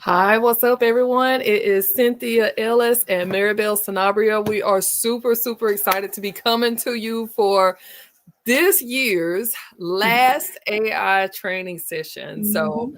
Hi, what's up, everyone? It is Cynthia Ellis and Maribel Sanabria. We are super excited to be coming to you for this year's last AI training session. So,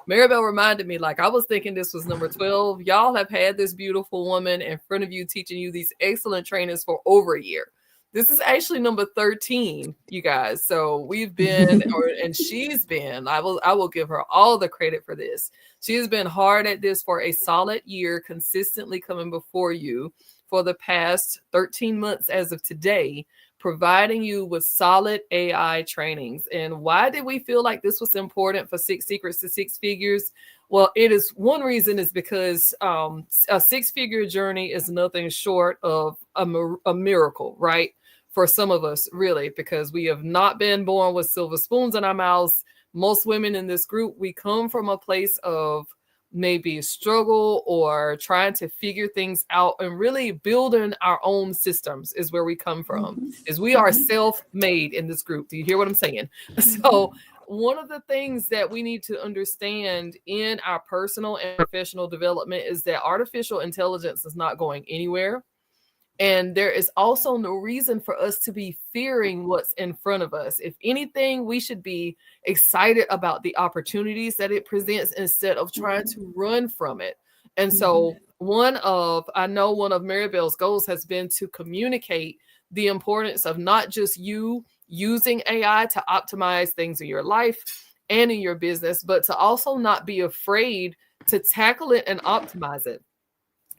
Maribel reminded me, like, I was thinking this was number 12. Y'all have had this beautiful woman in front of you teaching you these excellent trainings for over a year. This is actually number 13, you guys. So we've been, and she's been, I will give her all the credit for this. She has been hard at this for a solid year, consistently coming before you for the past 13 months as of today, providing you with solid AI trainings. And why did we feel like this was important for Six Secrets to Six Figures? Well, it is one reason is because a six-figure journey is nothing short of a miracle, right? For some of us, really, because we have not been born with silver spoons in our mouths. Most women in this group, we come from a place of maybe a struggle or trying to figure things out, and really building our own systems is where we come from. Is we are self-made in this group. Do you hear what I'm saying? So one of the things that we need to understand in our personal and professional development is that artificial intelligence is not going anywhere. And there is also no reason for us to be fearing what's in front of us. If anything, we should be excited about the opportunities that it presents instead of trying to run from it. And so I know one of Maribel's goals has been to communicate the importance of not just you using AI to optimize things in your life and in your business, but to also not be afraid to tackle it and optimize it.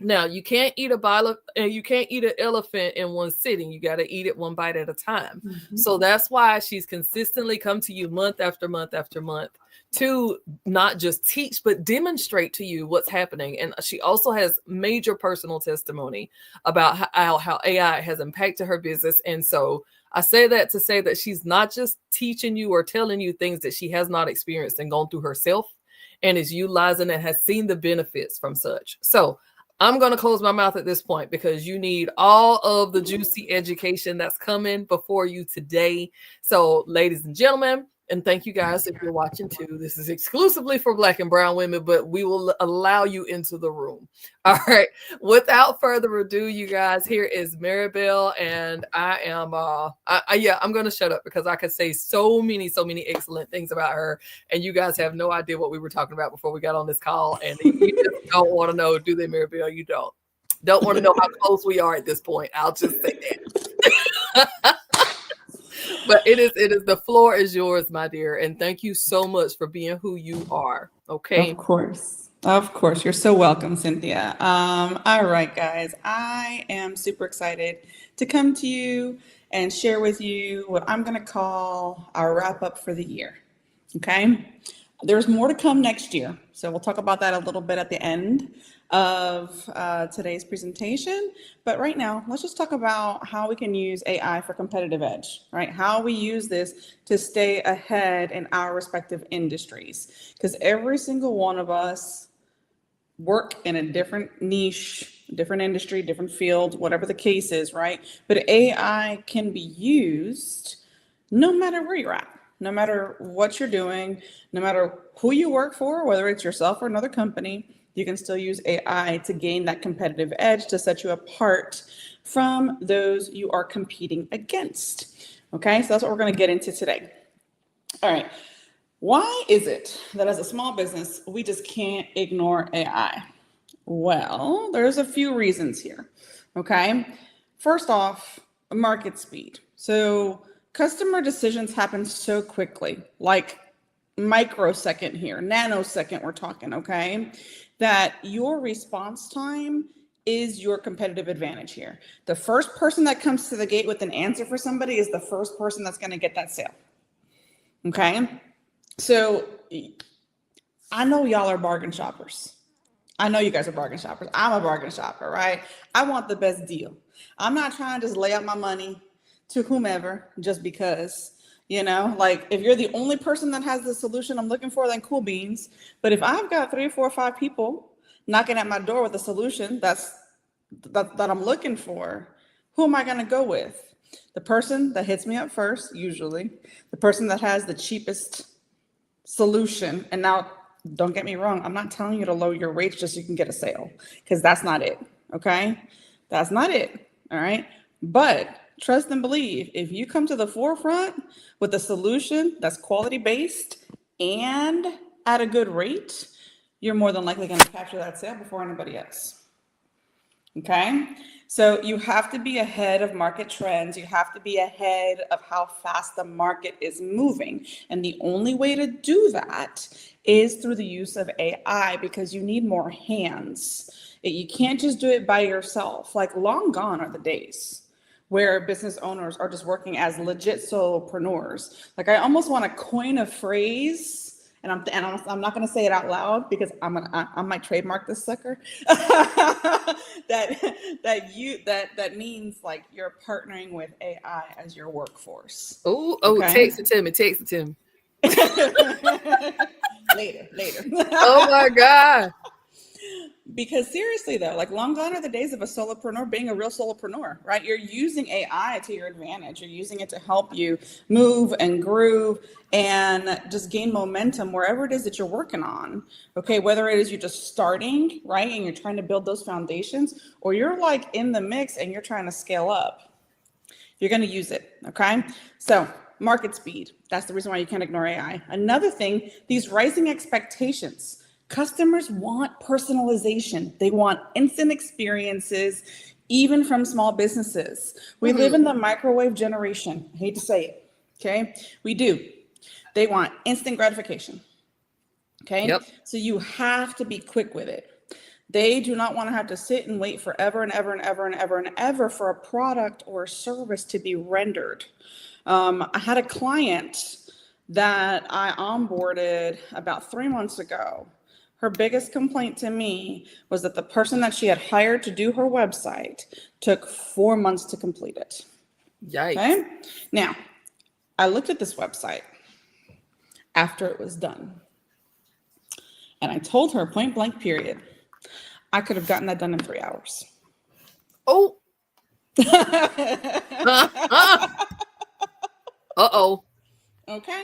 Now, you can't eat an elephant in one sitting. You got to eat it one bite at a time. So that's why she's consistently come to you month after month after month to not just teach, but demonstrate to you what's happening. And she also has major personal testimony about how AI has impacted her business. And so I say that to say that she's not just teaching you or telling you things that she has not experienced and gone through herself, and is utilizing and has seen the benefits from such. So I'm going to close my mouth at this point because you need all of the juicy education that's coming before you today. So, ladies and gentlemen, and thank you guys if you're watching too. This is exclusively for Black and brown women, but we will allow you into the room. All right. Without further ado, you guys, here is Maribel, and I'm going to shut up because I could say so many excellent things about her, and you guys have no idea what we were talking about before we got on this call, and you just don't want to know, do they, Maribel? You don't want to know how close we are at this point. I'll just say that. But it is the floor is yours, my dear, and thank you so much for being who you are. Okay. Of course. You're so welcome, Cynthia. All right, guys, I am super excited to come to you and share with you what I'm going to call our wrap up for the year. Okay. There's more to come next year. So we'll talk about that a little bit at the end of today's presentation. But right now, let's just talk about how we can use AI for competitive edge, right? How we use this to stay ahead in our respective industries. Because every single one of us work in a different niche, different industry, different field, whatever the case is, right? But AI can be used no matter where you're at. No matter what you're doing, no matter who you work for, whether it's yourself or another company, you can still use AI to gain that competitive edge to set you apart from those you are competing against. Okay, so that's what we're going to get into today. All right, why is it that as a small business, we just can't ignore AI? Well, there's a few reasons here. Okay, first off, market speed. So customer decisions happen so quickly, like microsecond here, nanosecond we're talking, okay? That your response time is your competitive advantage here. The first person that comes to the gate with an answer for somebody is the first person that's gonna get that sale, okay? So I know y'all are bargain shoppers. I know you guys are bargain shoppers. I'm a bargain shopper, right? I want the best deal. I'm not trying to just lay out my money to whomever just because, like if you're the only person that has the solution I'm looking for, then cool beans. But if I've got 3, 4, 5 people knocking at my door with a solution that I'm looking for, who am I going to go with? The person that hits me up first, usually, the person that has the cheapest solution. And now don't get me wrong. I'm not telling you to lower your rates just so you can get a sale, because that's not it. Okay. That's not it. All right. But trust and believe, if you come to the forefront with a solution that's quality based and at a good rate, you're more than likely going to capture that sale before anybody else. Okay. So you have to be ahead of market trends. You have to be ahead of how fast the market is moving. And the only way to do that is through the use of AI, because you need more hands. You can't just do it by yourself. Like, long gone are the days where business owners are just working as legit solopreneurs. Like, I almost want to coin a phrase, and I'm not going to say it out loud because I might trademark this sucker. that means like you're partnering with AI as your workforce. Oh, Okay. text it to me. Text it to me. Later. Oh my God. Because seriously though, like, long gone are the days of a solopreneur being a real solopreneur, right? You're using AI to your advantage. You're using it to help you move and groove and just gain momentum wherever it is that you're working on. Okay, whether it is you're just starting, right, and you're trying to build those foundations, or you're like in the mix and you're trying to scale up, you're going to use it. Okay, so market speed, that's the reason why you can't ignore AI. Another thing, these rising expectations. Customers want personalization. They want instant experiences, even from small businesses. We live in the microwave generation. I hate to say it. Okay, we do. They want instant gratification. Okay, Yep. so you have to be quick with it. They do not want to have to sit and wait forever and ever and ever and ever and ever for a product or a service to be rendered. I had a client that I onboarded about 3 months ago. Her biggest complaint to me was that the person that she had hired to do her website took 4 months to complete it. Yikes. Okay. Now, I looked at this website after it was done, and I told her point blank, period, I could have gotten that done in 3 hours. Oh. Uh-oh. Okay.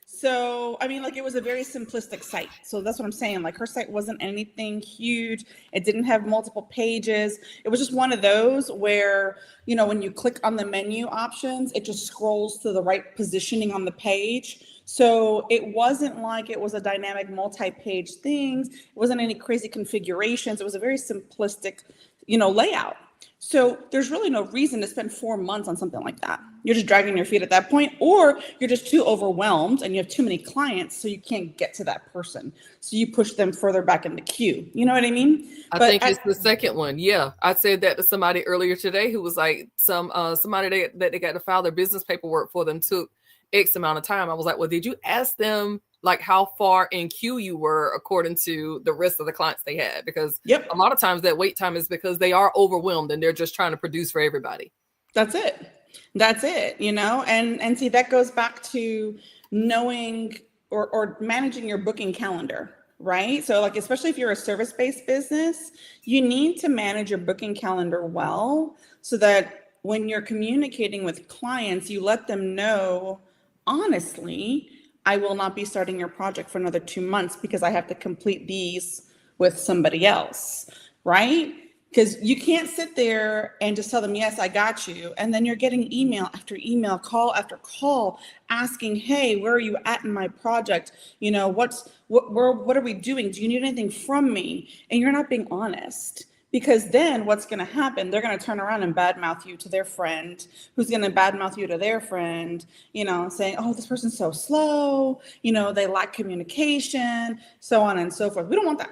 So, I mean, like, it was a very simplistic site. So that's what I'm saying. Like, her site wasn't anything huge. It didn't have multiple pages. It was just one of those where, you know, when you click on the menu options, it just scrolls to the right positioning on the page. So it wasn't like it was a dynamic multi-page things. It wasn't any crazy configurations. It was a very simplistic, you know, layout. So there's really no reason to spend 4 months on something like that. You're just dragging your feet at that point, or you're just too overwhelmed and you have too many clients, so you can't get to that person. So you push them further back in the queue. You know what I mean? I think it's the second one. Yeah. I said that to somebody earlier today who was like, somebody that they got to file their business paperwork for them took X amount of time. I was like, well, did you ask them like how far in queue you were according to the rest of the clients they had? Because a lot of times that wait time is because they are overwhelmed and they're just trying to produce for everybody. That's it, you know, and see, that goes back to knowing or managing your booking calendar, right? So like, especially if you're a service-based business, you need to manage your booking calendar well, so that when you're communicating with clients, you let them know, honestly, I will not be starting your project for another 2 months because I have to complete these with somebody else, right? Because you can't sit there and just tell them, yes, I got you. And then you're getting email after email, call after call, asking, hey, where are you at in my project? You know, what are we doing? Do you need anything from me? And you're not being honest. Because then what's going to happen? They're going to turn around and badmouth you to their friend, who's going to badmouth you to their friend, you know, saying, oh, this person's so slow, you know, they lack communication, so on and so forth. We don't want that.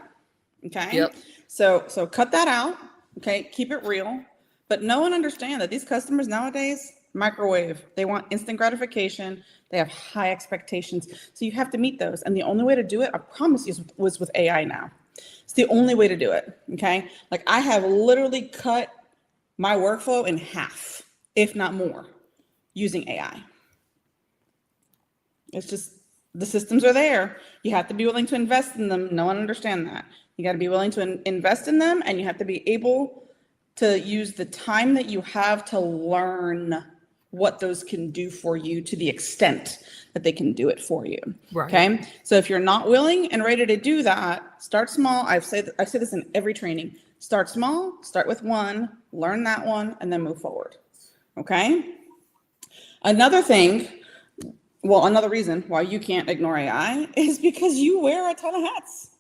Okay. Yep. So cut that out. Okay. Keep it real. But know and understand that these customers nowadays, microwave, they want instant gratification. They have high expectations. So you have to meet those. And the only way to do it, I promise you, was with AI now. It's the only way to do it. Okay. Like, I have literally cut my workflow in half, if not more, using AI. It's just, the systems are there. You have to be willing to invest in them. No one understands that. You got to be willing to invest in them, and you have to be able to use the time that you have to learn what those can do for you to the extent that they can do it for you. Right. Okay. So if you're not willing and ready to do that, start small. I say this in every training. Start small, start with one, learn that one, and then move forward. Okay. Another reason why you can't ignore AI is because you wear a ton of hats.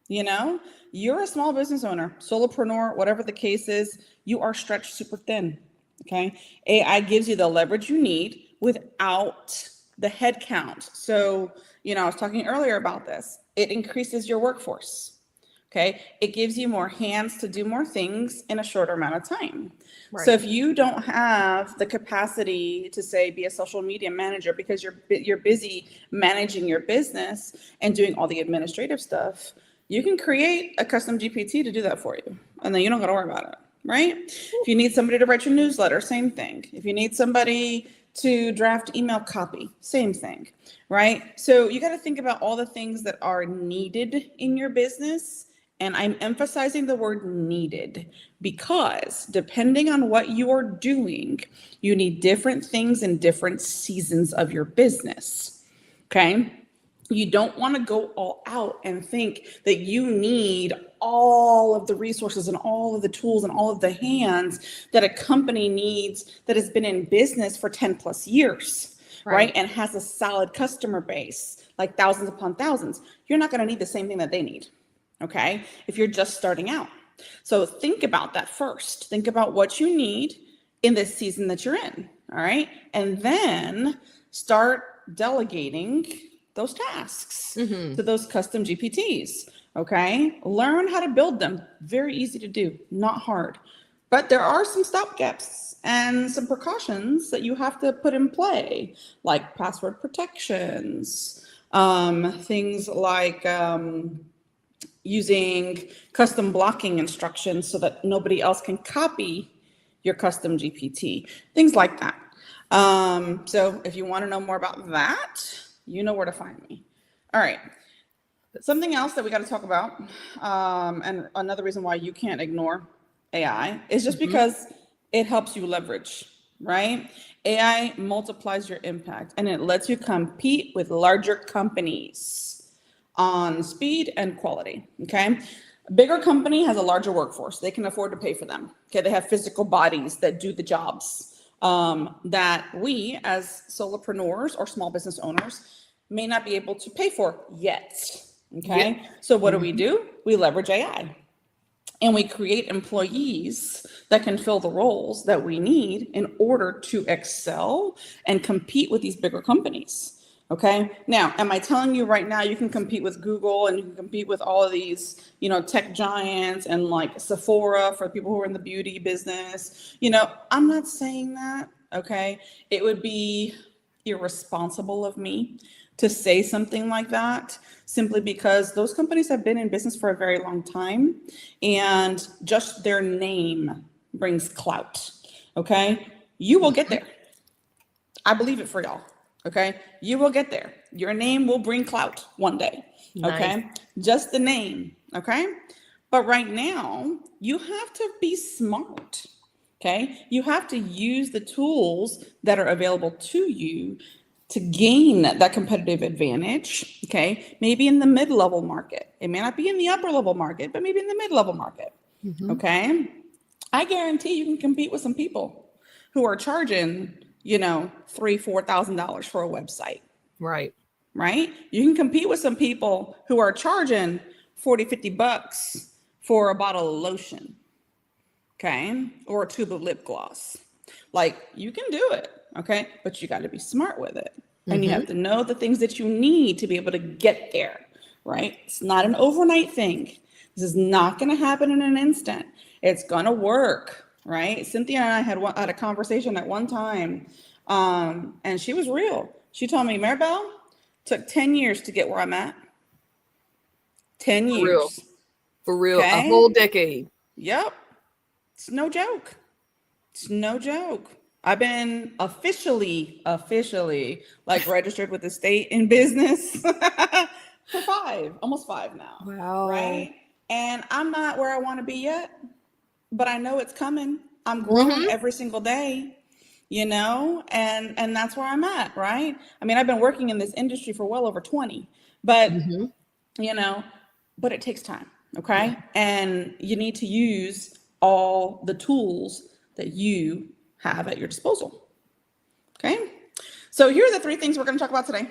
You're a small business owner, solopreneur, whatever the case is, you are stretched super thin. Okay. AI gives you the leverage you need without the head count. So, I was talking earlier about this. It increases your workforce. Okay. It gives you more hands to do more things in a shorter amount of time. Right. So if you don't have the capacity to, say, be a social media manager because you're busy managing your business and doing all the administrative stuff, you can create a custom GPT to do that for you. And then you don't got to worry about it, right? If you need somebody to write your newsletter, same thing. If you need somebody to draft email copy, same thing, right? So you got to think about all the things that are needed in your business. And I'm emphasizing the word needed because depending on what you're doing, you need different things in different seasons of your business. Okay. You don't want to go all out and think that you need all of the resources and all of the tools and all of the hands that a company needs that has been in business for 10 plus years, right? And has a solid customer base, like thousands upon thousands. You're not going to need the same thing that they need, okay, if you're just starting out. So think about that first. Think about what you need in this season that you're in, all right? And then start delegating those tasks to those custom GPTs, okay? Learn how to build them. Very easy to do, not hard. But there are some stopgaps and some precautions that you have to put in play, like password protections, things like using custom blocking instructions so that nobody else can copy your custom GPT, things like that. So if you want to know more about that, you know where to find me. All right. Something else that we got to talk about, and another reason why you can't ignore AI is just because it helps you leverage, right? AI multiplies your impact and it lets you compete with larger companies on speed and quality, okay? A bigger company has a larger workforce. They can afford to pay for them, okay? They have physical bodies that do the jobs that we as solopreneurs or small business owners may not be able to pay for yet, okay? Yep. So what do? We leverage AI. And we create employees that can fill the roles that we need in order to excel and compete with these bigger companies. Okay. Now, am I telling you right now you can compete with Google and you can compete with all of these, tech giants and like Sephora for people who are in the beauty business? I'm not saying that. Okay. It would be irresponsible of me to say something like that simply because those companies have been in business for a very long time and just their name brings clout. Okay. You will get there. I believe it for y'all. Okay. You will get there. Your name will bring clout one day. Okay. Nice. Just the name. Okay. But right now you have to be smart. Okay. You have to use the tools that are available to you to gain that competitive advantage. Okay. Maybe in the mid-level market. It may not be in the upper level market, but maybe in the mid-level market. Okay. I guarantee you can compete with some people who are charging $3,000-$4,000 for a website. Right. You can compete with some people who are charging $40-$50 for a bottle of lotion. Okay. Or a tube of lip gloss. Like, you can do it. Okay. But you got to be smart with it. And you have to know the things that you need to be able to get there. Right. It's not an overnight thing. This is not going to happen in an instant. It's going to work. Right. Cynthia and I had a conversation at one time, and she was real. She told me, Maribel, took 10 years to get where I'm at. 10 years. For real. Okay? A whole decade. Yep. It's no joke. It's no joke. I've been officially like registered with the state in business for almost 5 now. Wow. Right. And I'm not where I want to be yet. But I know it's coming. I'm growing every single day. and that's where I'm at, right? I mean, I've been working in this industry for well over 20, but Mm-hmm. you know, but it takes time, Yeah. okay? And you need to use all the tools that you have at your disposal, okay? So here are the three things we're going to talk about today.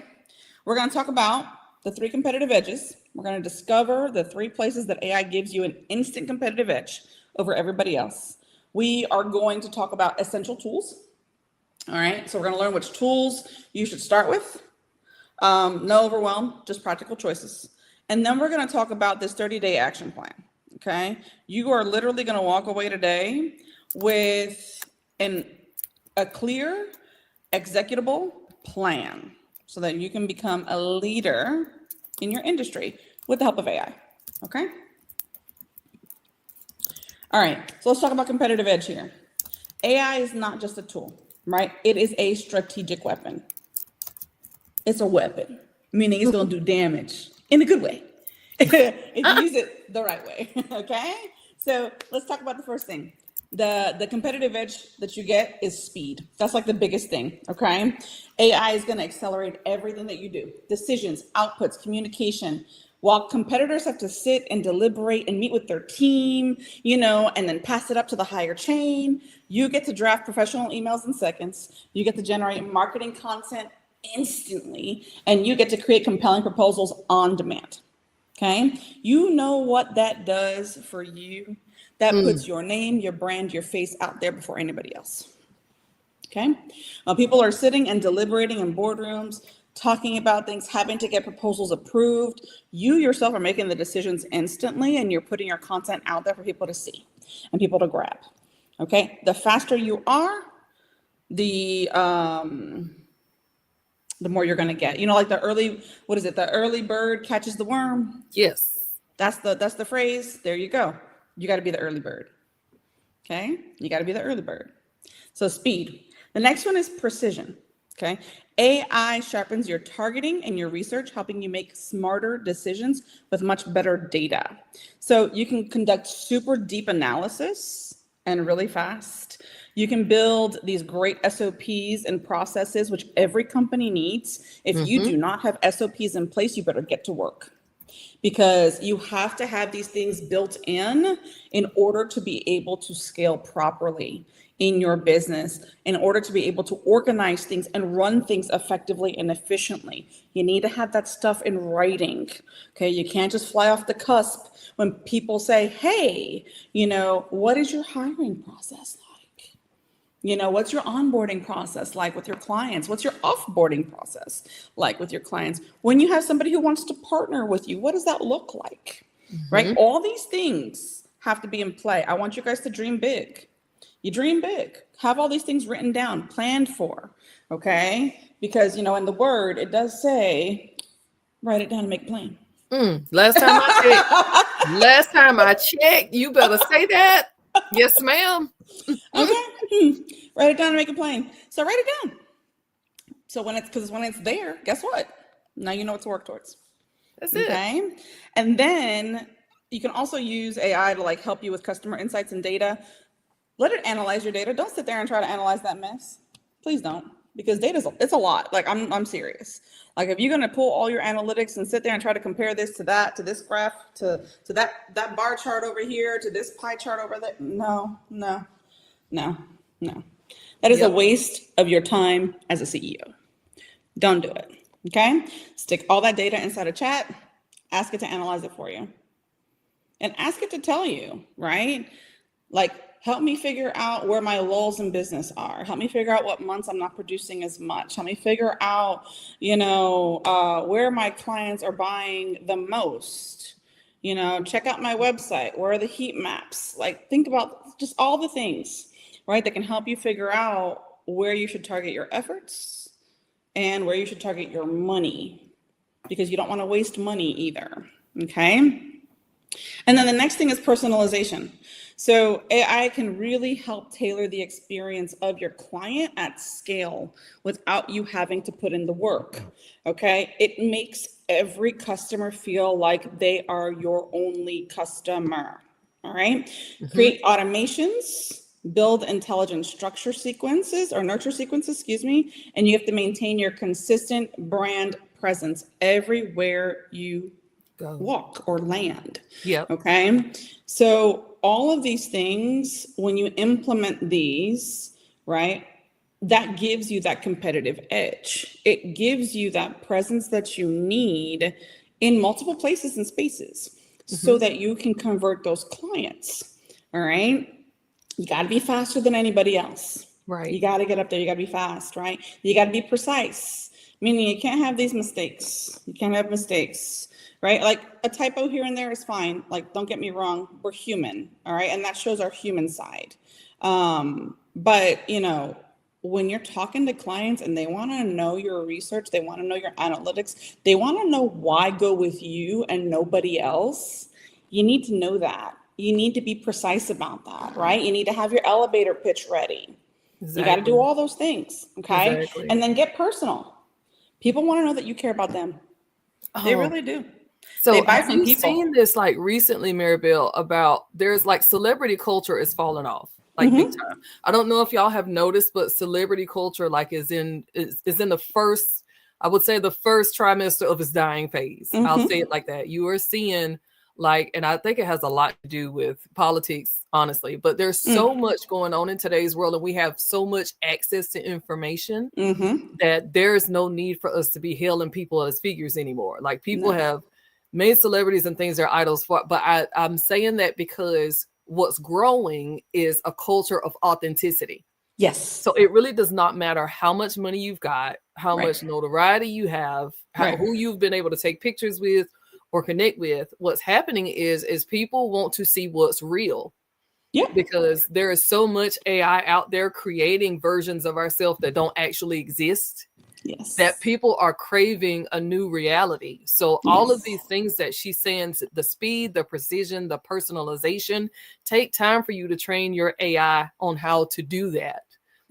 We're going to talk about the three competitive edges. We're going to discover the three places that AI gives you an instant competitive edge over everybody else. We are going to talk about essential tools. All right, so we're going to learn which tools you should start with. No overwhelm, just practical choices. And then we're going to talk about this 30-day action plan. Okay, you are literally going to walk away today with a clear, executable plan so that you can become a leader in your industry with the help of AI. Okay. All right, so let's talk about competitive edge here. AI is not just a tool, right? It is a strategic weapon. It's a weapon, meaning it's going to do damage in a good way if you use it the right way. Okay, so let's talk about the first thing. The competitive edge that you get is speed. That's like the biggest thing. Okay, AI is going to accelerate everything that you do: decisions, outputs, communication. While competitors have to sit and deliberate and meet with their team, and then pass it up to the higher chain, you get to draft professional emails in seconds. You get to generate marketing content instantly, and you get to create compelling proposals on demand. Okay. You know what that does for you? That Mm. puts your name, your brand, your face out there before anybody else. Okay. People are sitting and deliberating in boardrooms, talking about things, having to get proposals approved. You yourself are making the decisions instantly, and you're putting your content out there for people to see and people to grab. Okay. The faster you are, the more you're going to get. Like the early bird catches the worm. Yes. That's the phrase. There you go. You got to be the early bird. Okay? You got to be the early bird. So speed. The next one is precision. Okay? AI sharpens your targeting and your research, helping you make smarter decisions with much better data. So you can conduct super deep analysis and really fast. You can build these great SOPs and processes, which every company needs. If you Mm-hmm. do not have SOPs in place, you better get to work, because you have to have these things built in order to be able to scale properly in your business, in order to be able to organize things and run things effectively and efficiently. You need to have that stuff in writing. Okay, you can't just fly off the cusp when people say, hey, what is your hiring process like? What's your onboarding process like with your clients? What's your offboarding process like with your clients? When you have somebody who wants to partner with you, what does that look like? Right? Mm-hmm. All these things have to be in play. I want you guys to dream big. You dream big. Have all these things written down, planned for. Okay? Because, in the word, it does say, write it down and make it plain. Last time I checked. Last time I checked, you better say that. Yes, ma'am. Okay? Write it down and make it plain. So write it down. So when it's there, guess what? Now you know what to work towards. That's it. Okay. And then you can also use AI to help you with customer insights and data. Let it analyze your data. Don't sit there and try to analyze that mess. Please don't, because it's a lot. I'm serious. If you're gonna pull all your analytics and sit there and try to compare this to that, to this graph, to that bar chart over here, to this pie chart over there, no. That is a Yep. waste of your time as a CEO. Don't do it. Okay? Stick all that data inside a chat, ask it to analyze it for you. And ask it to tell you, right? Help me figure out where my lulls in business are. Help me figure out what months I'm not producing as much. Help me figure out, where my clients are buying the most. Check out my website. Where are the heat maps? Think about just all the things, right, that can help you figure out where you should target your efforts and where you should target your money, because you don't want to waste money either. Okay? And then the next thing is personalization. So AI can really help tailor the experience of your client at scale without you having to put in the work. Okay? It makes every customer feel like they are your only customer. All right? Mm-hmm. Create automations build intelligent structure sequences or nurture sequences, excuse me, and you have to maintain your consistent brand presence everywhere you Go. walk or land. Yep. Okay. So all of these things, when you implement these, right, that gives you that competitive edge. It gives you that presence that you need in multiple places and spaces so that you can convert those clients. All right. You got to be faster than anybody else. Right. You got to get up there. You got to be fast, right? You got to be precise, meaning you can't have these mistakes. You can't have mistakes, right? Like a typo here and there is fine. Like, don't get me wrong. We're human, all right? And that shows our human side. But, you know, when you're talking to clients and they want to know your research, they want to know your analytics, they want to know why go with you and nobody else, you need to know that. You need to be precise about that, right? You need to have your elevator pitch ready. You got to do all those things, okay? Exactly. And then get personal. People want to know that you care about them. They really do. So They buy have from you people. seen this like recently, Maribel, about there's like celebrity culture is falling off like big time. I don't know if y'all have noticed, but celebrity culture like is in the first, I would say the first trimester of its dying phase. I'll say it like that. You are seeing like, and I think it has a lot to do with politics, honestly, but there's so much going on in today's world and we have so much access to information that there's no need for us to be hailing people as figures anymore. Like people have made celebrities and things their idols for, but I'm saying that because what's growing is a culture of authenticity. Yes. So it really does not matter how much money you've got, how much notoriety you have, who you've been able to take pictures with or connect with. What's happening is people want to see what's real. Yeah. Because there is so much AI out there creating versions of ourselves that don't actually exist. Yes. That people are craving a new reality. So all of these things that she's saying, the speed, the precision, the personalization, take time for you to train your AI on how to do that.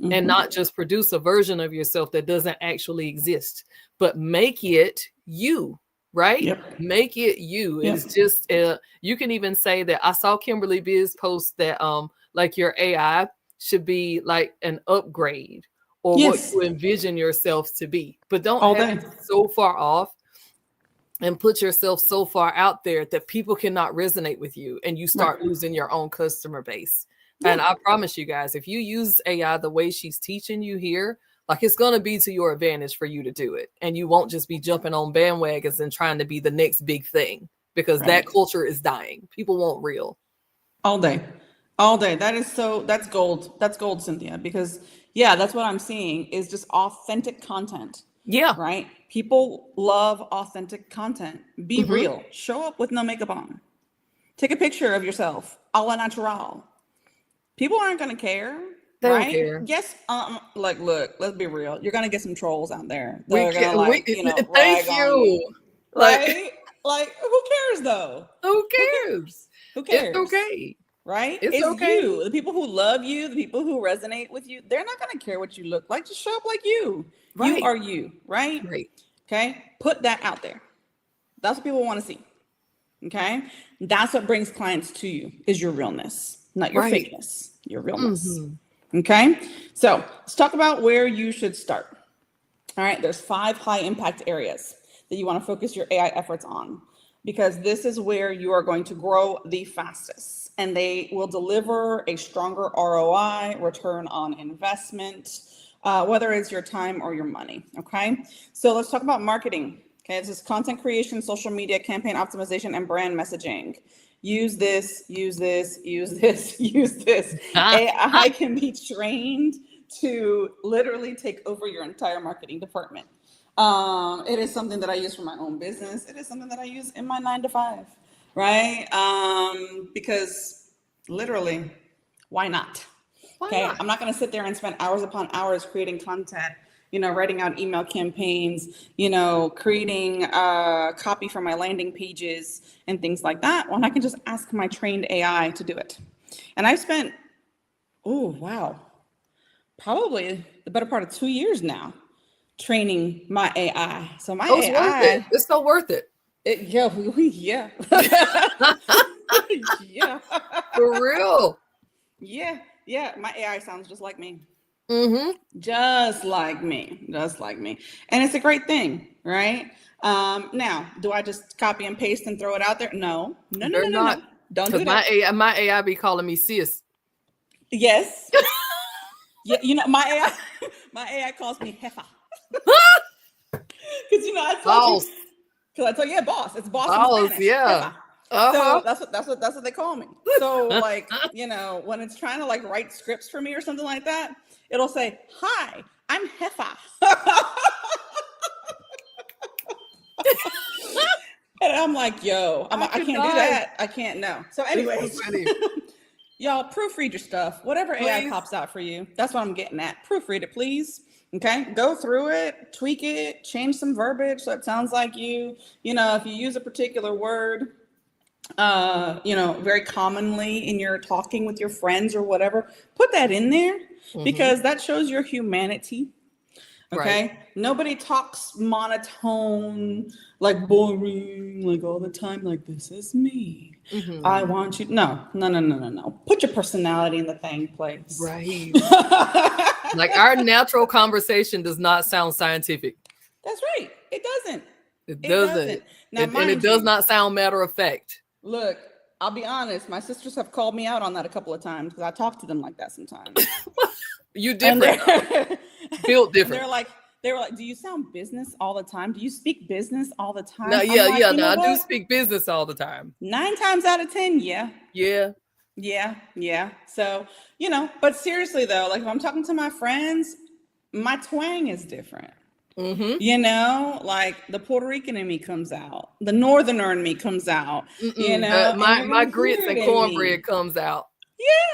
And not just produce a version of yourself that doesn't actually exist, but make it you. Right? Yep. Make it you. Yep. It's just you can even say that I saw Kimberly Biz post that like your AI should be like an upgrade or what you envision yourself to be. But don't have it so far off and put yourself so far out there that people cannot resonate with you and you start losing your own customer base. Yeah. And I promise you guys, if you use AI the way she's teaching you here, like it's going to be to your advantage for you to do it. And you won't just be jumping on bandwagons and trying to be the next big thing because that culture is dying. People want real. All day. All day. That's gold. That's gold, Cynthia, because that's what I'm seeing is just authentic content. Yeah. Right. People love authentic content. Be real. Show up with no makeup on. Take a picture of yourself a la natural. People aren't going to care. They don't care. Yes. Like, look, let's be real. You're going to get some trolls out there. They're going to rag on you. Right? Like, who cares though? Who cares? Who cares? It's okay. Right? It's okay. You. The people who love you, the people who resonate with you, they're not going to care what you look like. Just show up like you. Right. You are you. Right? Right. Okay. Put that out there. That's what people want to see. Okay. That's what brings clients to you is your realness, not your fakeness, your realness. Okay. So let's talk about where you should start. All right. There's 5 high impact areas that you want to focus your AI efforts on because this is where you are going to grow the fastest and they will deliver a stronger ROI, return on investment, whether it's your time or your money. Okay. So let's talk about marketing. Okay. This is content creation, social media, campaign optimization, and brand messaging. Use this, use this, use this, use this. AI can be trained to literally take over your entire marketing department. It is something that I use for my own business. It is something that I use in my 9-to-5, right? Because literally, why not? Okay, I'm not going to sit there and spend hours upon hours creating content, writing out email campaigns, creating copy for my landing pages and things like that when I can just ask my trained AI to do it. And I've spent, probably the better part of 2 years now training my AI. So my AI, worth it. It's so worth it. Yeah. Yeah. For real. Yeah. Yeah, my AI sounds just like me. Mm-hmm. Just like me. Just like me. And it's a great thing, right? Now, do I just copy and paste and throw it out there? No. No, no, Better no, no, not. no. Don't Because do that. my AI be calling me sis. Yes. Yeah, my AI my AI calls me Hefa. Because I told you, Boss. because I told you, yeah, boss. It's boss in Boss, Spanish. yeah. Jefa. Uh-huh. So that's what they call me. So like, when it's trying to like write scripts for me or something like that, it'll say, "Hi, I'm Hefa." And I'm like, yo, I I could can't do die. that. I can't know. So It's so anyways, funny. y'all proofread your stuff. Whatever AI Please. pops out for you. That's what I'm getting at. Proofread it, please. Okay, go through it, tweak it, change some verbiage so it sounds like you. If you use a particular word, very commonly in your talking with your friends or whatever, put that in there Mm-hmm. because that shows your humanity. Right. Okay. Nobody talks monotone, like boring, like all the time, like this is me. I Mm-hmm. want you. No, no, no, no, no, no. Put your personality in the thing, please. Right. Like our natural conversation does not sound scientific. That's right. It doesn't. It It doesn't. doesn't. Now, And it mind does you, not sound matter of fact. look, I'll be honest, my sisters have called me out on that a couple of times because I talk to them like that sometimes. You And different though. they're Built and different. they were like, "Do you sound business all the time? Do you speak business all the No, time?" I'm yeah, like, yeah. you No, know I do what? speak business all the time. 9 times out of 10, yeah. Yeah. Yeah, yeah. So, but seriously though, like if I'm talking to my friends, my twang is different. Mm-hmm. Like the Puerto Rican in me comes out, the Northerner in me comes out, Mm-mm. and My you're my gonna grits hear it and in cornbread me. comes out.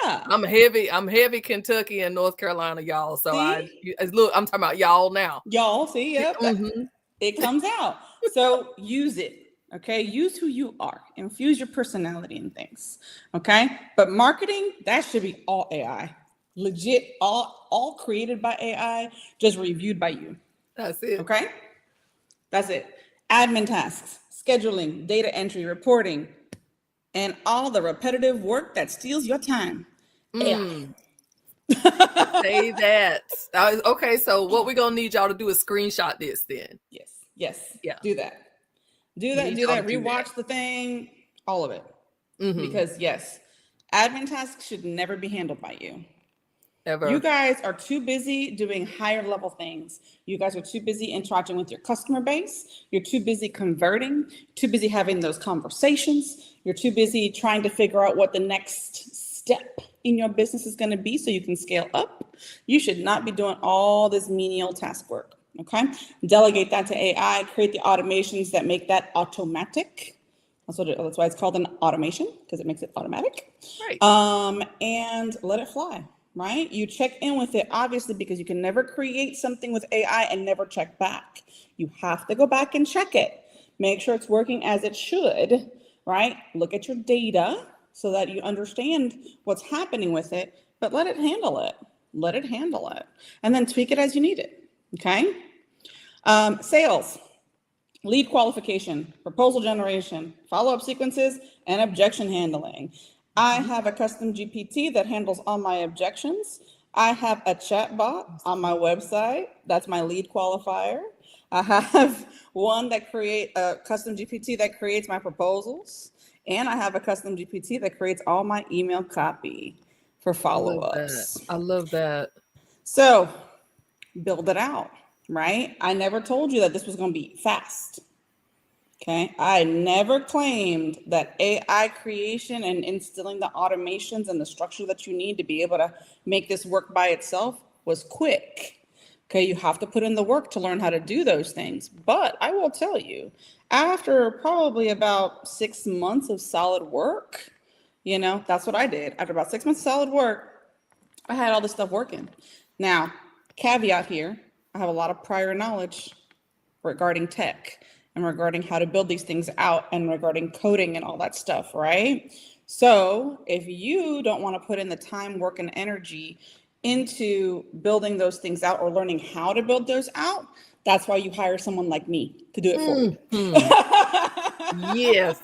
Yeah. I'm heavy Kentucky and North Carolina, y'all. So See? look, I'm talking about y'all now. Y'all, see, yep. Mm-hmm. It comes out. So use it. Okay. Use who you are. Infuse your personality in things. Okay. But marketing, that should be all AI. Legit, all created by AI, just reviewed by you. That's it. Okay. That's it. Admin tasks, scheduling, data entry, reporting, and all the repetitive work that steals your time. Mm. AI. Say that. Okay, so what we're gonna need y'all to do is screenshot this then. Yes. Yes. Yeah. Do that. Do that. Need Do y'all to that. do that. Rewatch the thing. All of it. Mm-hmm. Because yes, admin tasks should never be handled by you. You Ever. guys are too busy doing higher level things. You guys are too busy interacting with your customer base. You're too busy converting, too busy having those conversations. You're too busy trying to figure out what the next step in your business is going to be so you can scale up. You should not be doing all this menial task work. Okay. Delegate that to AI, create the automations that make that automatic. That's why it's called an automation, because it makes it automatic. Right. And let it fly, right? You check in with it, obviously, because you can never create something with AI and never check back. You have to go back and check it. Make sure it's working as it should, right? Look at your data so that you understand what's happening with it, but let it handle it. Let it handle it. And then tweak it as you need it, okay? Sales. Lead qualification, proposal generation, follow-up sequences, and objection handling. I have a custom GPT that handles all my objections. I have a chat bot on my website. That's my lead qualifier. I have one that create a custom GPT that creates my proposals. And I have a custom GPT that creates all my email copy for I love that. follow-ups. I love that. So build it out, right? I never told you that this was going to be fast. Okay. I never claimed that AI creation and instilling the automations and the structure that you need to be able to make this work by itself was quick. Okay. You have to put in the work to learn how to do those things. But I will tell you, after probably about 6 months of solid work, that's what I did. After about 6 months of solid work, I had all this stuff working. Now, caveat here, I have a lot of prior knowledge regarding tech and regarding how to build these things out and regarding coding and all that stuff, right? So if you don't want to put in the time, work, and energy into building those things out or learning how to build those out, that's why you hire someone like me to do it for you. Mhm. Yes.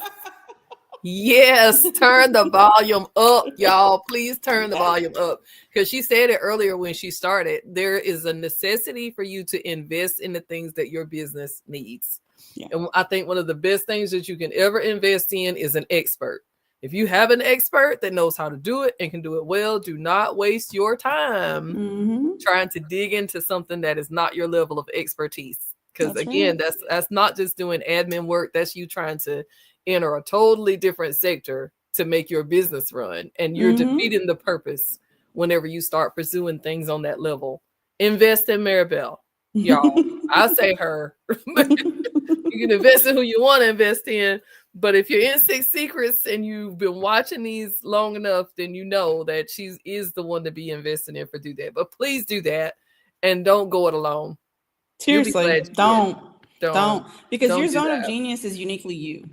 Yes, turn the volume up, y'all. Please turn the volume up. Because she said it earlier when she started. There is a necessity for you to invest in the things that your business needs. Yeah. And I think one of the best things that you can ever invest in is an expert. If you have an expert that knows how to do it and can do it well, do not waste your time trying to dig into something that is not your level of expertise. Because That's again, right. that's not just doing admin work. That's you trying to enter a totally different sector to make your business run. And you're defeating the purpose whenever you start pursuing things on that level. Invest in Maribel, y'all. I say her. You can invest in who you want to invest in. But if you're in Six Secrets and you've been watching these long enough, then you know that she is the one to be investing in for do that. But please do that and don't go it alone. You'll be Seriously, glad you did. don't, because your Don't do zone of that. genius is uniquely you.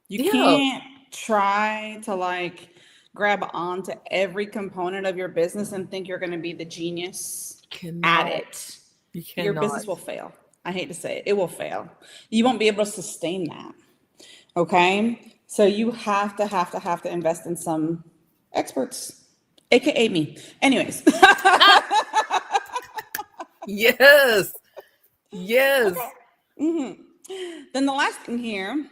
You Yeah, can't try to like grab onto every component of your business and think you're going to be the genius at cannot. it. You Your cannot. business will fail. I hate to say it, it will fail. You won't be able to sustain that. Okay? So you have to invest in some experts, aka me. Anyways. Yes. Yes. Then the last thing here,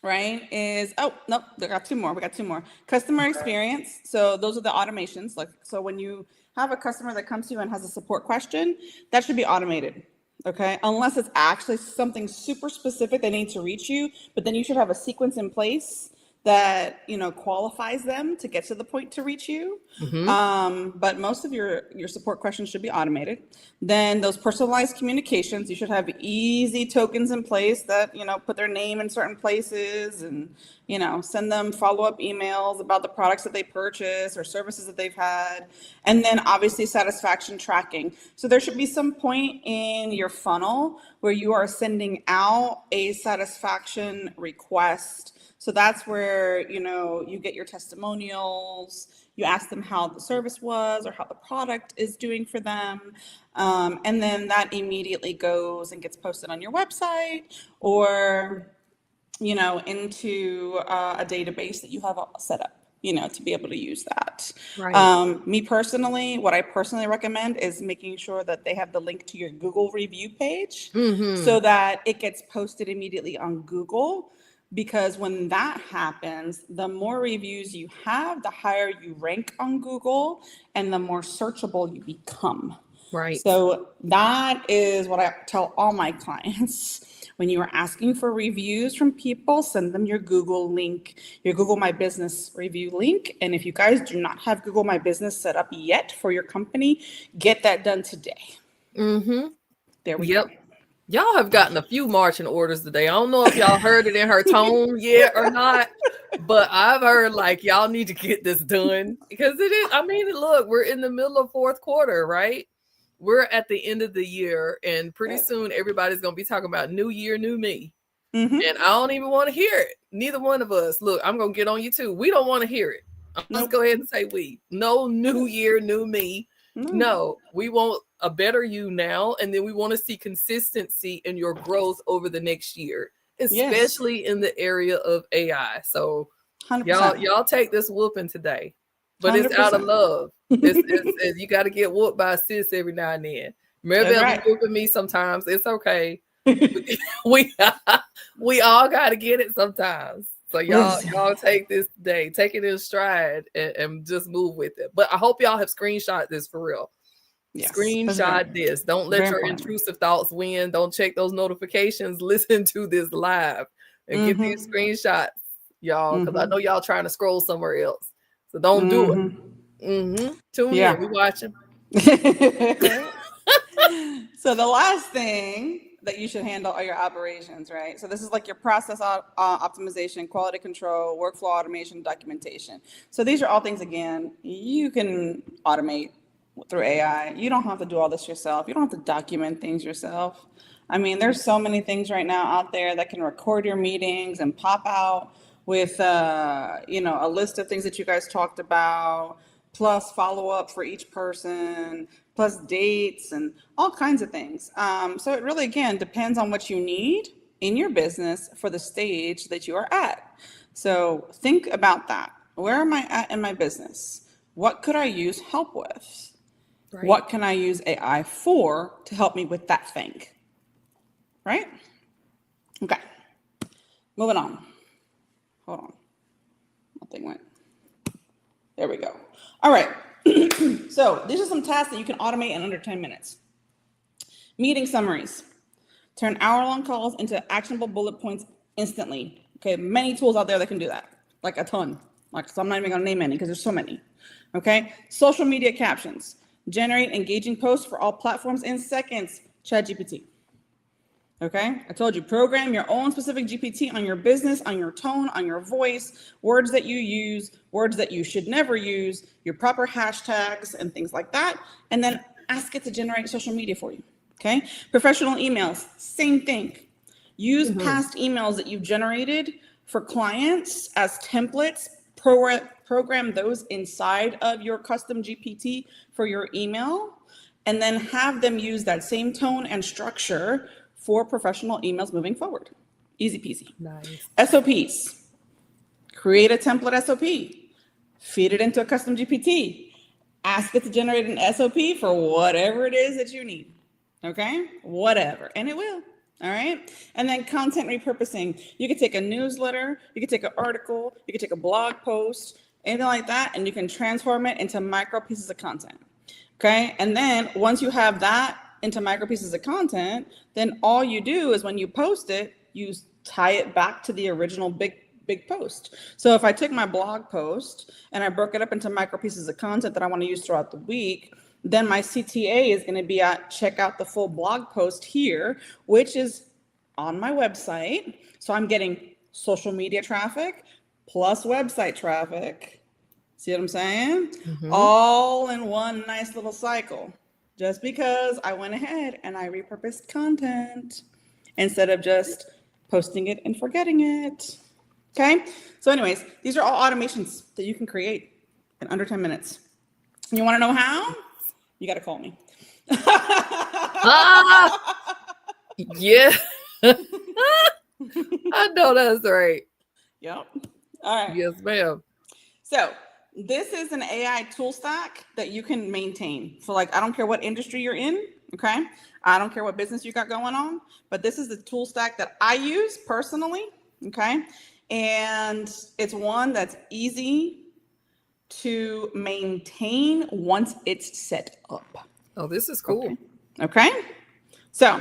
right, is oh nope, we got two more. We got two more. Customer experience. So those are the automations. Like so when you have a customer that comes to you and has a support question, that should be automated. Okay, unless it's actually something super specific they need to reach you, but then you should have a sequence in place that qualifies them to get to the point to reach you. But most of your support questions should be automated. Then those personalized communications, you should have easy tokens in place that put their name in certain places, and send them follow-up emails about the products that they purchase or services that they've had. And then obviously satisfaction tracking. So there should be some point in your funnel where you are sending out a satisfaction request. So that's where, you get your testimonials, you ask them how the service was or how the product is doing for them. And then that immediately goes and gets posted on your website or, into a database that you have set up, to be able to use that. Right. Me personally, what I personally recommend is making sure that they have the link to your Google review page so that it gets posted immediately on Google. Because when that happens, the more reviews you have, the higher you rank on Google and the more searchable you become. Right. So that is what I tell all my clients. When you are asking for reviews from people, send them your Google link, your Google My Business review link. And if you guys do not have Google My Business set up yet for your company, get that done today. There we go. Y'all have gotten a few marching orders today. I don't know if y'all heard it in her tone yet or not, but I've heard like y'all need to get this done because it is. I mean, look, we're in the middle of fourth quarter, right? We're at the end of the year, and pretty soon everybody's gonna be talking about new year, new me. And I don't even want to hear it. Neither one of us. Look, I'm gonna get on you too. We don't want to hear it. Let's go ahead and say we. No new year, new me. No, we want a better you now, and then we want to see consistency in your growth over the next year, especially in the area of AI. So 100%. y'all take this whooping today, but it's out of 100%. love. It's you got to get whooped by a sis every now and then. Maribel be whooping me sometimes. It's okay. we we all got to get it sometimes. So y'all take this today, take it in stride, and just move with it. But I hope y'all have screenshot this for real. Yes, Screenshot this. Don't let your intrusive thoughts win. Don't check those notifications. Listen to this live and get these screenshots, y'all, because I know y'all trying to scroll somewhere else. So don't do it. Tune in. We watching. So the last thing that you should handle are your operations, right? So this is like your process optimization, quality control, workflow automation, documentation. So these are all things, again, you can automate through AI. You don't have to do all this yourself. You don't have to document things yourself. I mean, there's so many things right now out there that can record your meetings and pop out with, a list of things that you guys talked about, plus follow up for each person, plus dates and all kinds of things. So it really, again, depends on what you need in your business for the stage that you are at. So think about that. Where am I at in my business? What could I use help with? Right. What can I use AI for to help me with that thing? Right? Okay. Moving on. Hold on. Nothing went. There we go. All right. So these are some tasks that you can automate in under 10 minutes. Meeting summaries. Turn hour-long calls into actionable bullet points instantly. Okay, many tools out there that can do that, like a ton. So I'm not even gonna name any because there's so many. Okay, social media captions. Generate engaging posts for all platforms in seconds. ChatGPT. Okay, I told you, program your own specific GPT on your business, on your tone, on your voice, words that you use, words that you should never use, your proper hashtags and things like that, and then ask it to generate social media for you. Okay, professional emails, same thing. Use past emails that you've generated for clients as templates, program those inside of your custom GPT for your email, and then have them use that same tone and structure for professional emails moving forward. Easy peasy. Nice. SOPs. Create a template SOP. Feed it into a custom GPT. Ask it to generate an SOP for whatever it is that you need. Okay? Whatever. And it will. All right? And then content repurposing. You could take a newsletter, you could take an article, you could take a blog post, anything like that, and you can transform it into micro pieces of content. Okay? And then once you have that into micro pieces of content, then all you do is when you post it, you tie it back to the original big post. So if I took my blog post and I broke it up into micro pieces of content that I want to use throughout the week, then my CTA is going to be at check out the full blog post here, which is on my website. So I'm getting social media traffic plus website traffic. See what I'm saying? All in one nice little cycle. Just because I went ahead and I repurposed content instead of just posting it and forgetting it. Okay? So anyways, these are all automations that you can create in under 10 minutes. You want to know how? You got to call me. Yeah. I know that's right. Yep. All right. Yes, ma'am. So this is an AI tool stack that you can maintain. So like, I don't care what industry you're in, okay? I don't care what business you got going on, but this is the tool stack that I use personally, okay? And it's one that's easy to maintain once it's set up. Oh, this is cool. Okay? So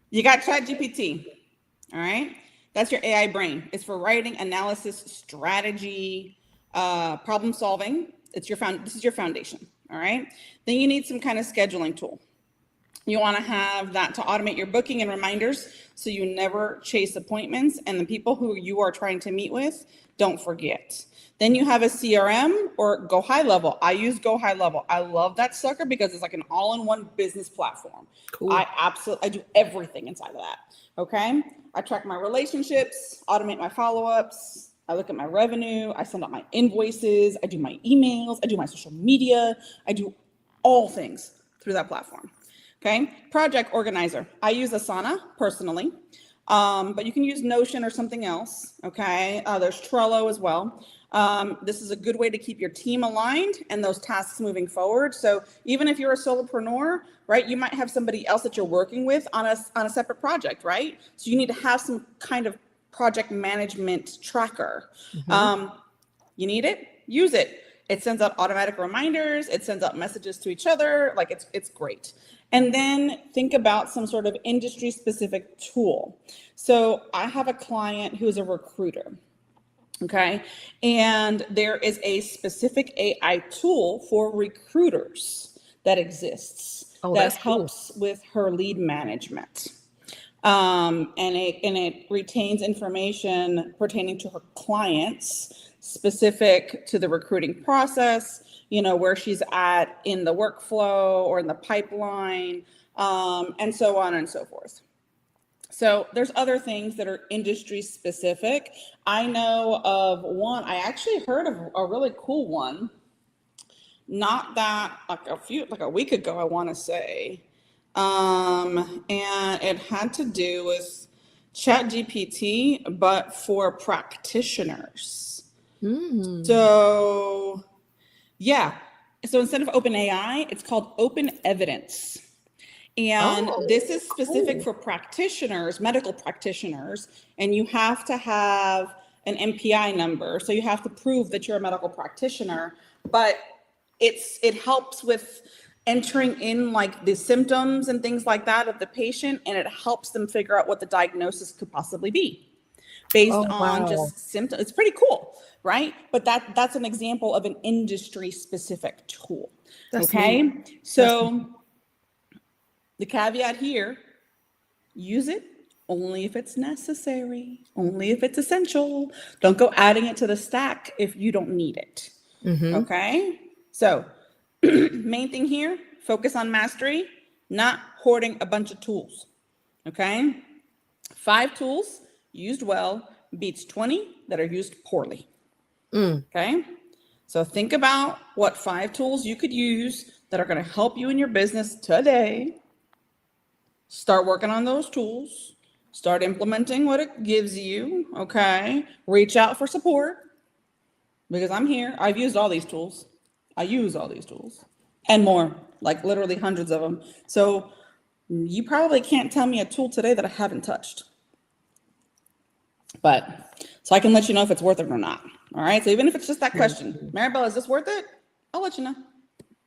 you got ChatGPT, all right? That's your AI brain. It's for writing, analysis, strategy, problem solving. This is your foundation, all right? Then you need some kind of scheduling tool. You want to have that to automate your booking and reminders so you never chase appointments and the people who you are trying to meet with don't forget. Then you have a CRM or Go High Level. I use Go High Level. I love that sucker because it's like an all-in-one business platform. Cool. I do everything inside of that. Okay. I track my relationships, automate my follow-ups. I look at my revenue. I send out my invoices. I do my emails. I do my social media. I do all things through that platform. Okay. Project organizer. I use Asana personally, but you can use Notion or something else. Okay. There's Trello as well. This is a good way to keep your team aligned and those tasks moving forward. So even if you're a solopreneur, right, you might have somebody else that you're working with on a separate project, right? So you need to have some kind of project management tracker. You need it, use it. It sends out automatic reminders. It sends out messages to each other. Like it's great. And then think about some sort of industry specific tool. So I have a client who's a recruiter. Okay. And there is a specific AI tool for recruiters that exists that helps with her lead management. And it retains information pertaining to her clients specific to the recruiting process, you know, where she's at in the workflow or in the pipeline, and so on and so forth. So there's other things that are industry specific. I know of one, I actually heard of a really cool one, not that like a week ago, I want to say. And it had to do with ChatGPT, but for practitioners. Mm. So, yeah. So instead of OpenAI, it's called Open Evidence. And Oh, this is specific cool. for practitioners, medical practitioners, and you have to have an MPI number. So you have to prove that you're a medical practitioner, but it helps with entering in like the symptoms and things like that of the patient, and it helps them figure out what the diagnosis could possibly be based Oh, on wow. just symptoms. It's pretty cool, right? But that's an example of an industry specific tool. That's neat. Okay. That's neat. So the caveat here, use it only if it's necessary, only if it's essential. Don't go adding it to the stack if you don't need it. Mm-hmm. Okay? So, main thing here, focus on mastery, not hoarding a bunch of tools. Okay? 5 tools used well beats 20 that are used poorly. Mm. Okay? So, think about what 5 tools you could use that are going to help you in your business today. Start working on those tools. Start implementing what it gives you. Okay. Reach out for support because I'm here. I've used all these tools. I use all these tools and more, like literally hundreds of them. So you probably can't tell me a tool today that I haven't touched. But so I can let you know if it's worth it or not. All right. So even if it's just that question, Maribel, is this worth it? I'll let you know.